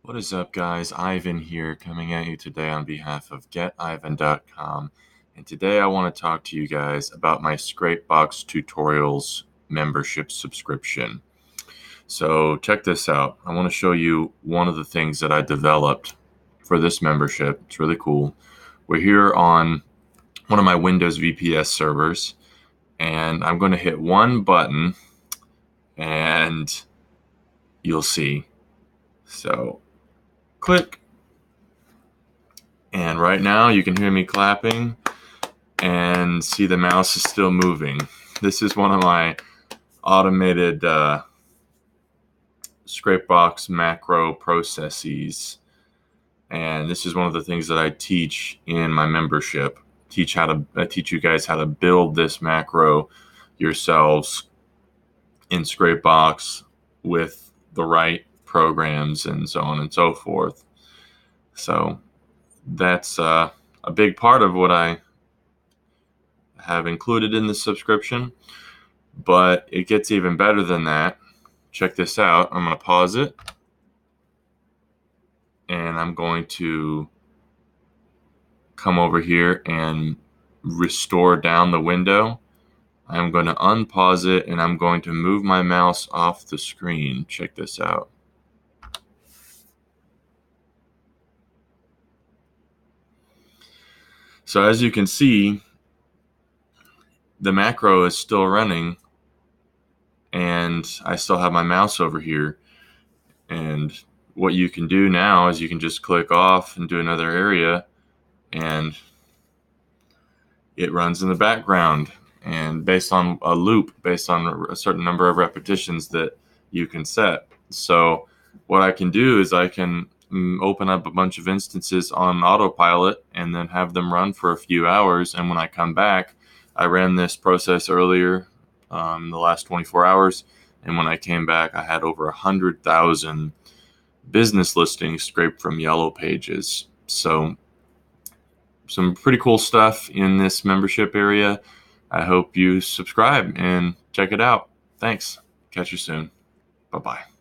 What is up, guys? Ivan here, coming at you today on behalf of getivan.com. And today I want to talk to you guys about my Scrapebox Tutorials membership subscription. So check this out. I want to show you one of the things that I developed for this membership. It's really cool. We're here on one of my Windows VPS servers, and I'm going to hit one button and you'll see. So click. And right now you can hear me clapping and see the mouse is still moving. This is one of my automated Scrapebox macro processes. And this is one of the things that I teach in my membership. I teach you guys how to build this macro yourselves in Scrapebox with the right programs and so on and so forth. So that's a big part of what I have included in the subscription, but it gets even better than that. Check this out. I'm going to pause it, and I'm going to come over here and restore down the window. I'm going to unpause it, and I'm going to move my mouse off the screen. Check this out. So as you can see, the macro is still running, and I still have my mouse over here. And what you can do now is you can just click off and do another area, and it runs in the background, and based on a loop, based on a certain number of repetitions that you can set. So what I can do is I can open up a bunch of instances on autopilot and then have them run for a few hours. And when I come back, I ran this process earlier in the last 24 hours. And when I came back, I had over 100,000 business listings scraped from Yellow Pages. So some pretty cool stuff in this membership area. I hope you subscribe and check it out. Thanks. Catch you soon. Bye-bye.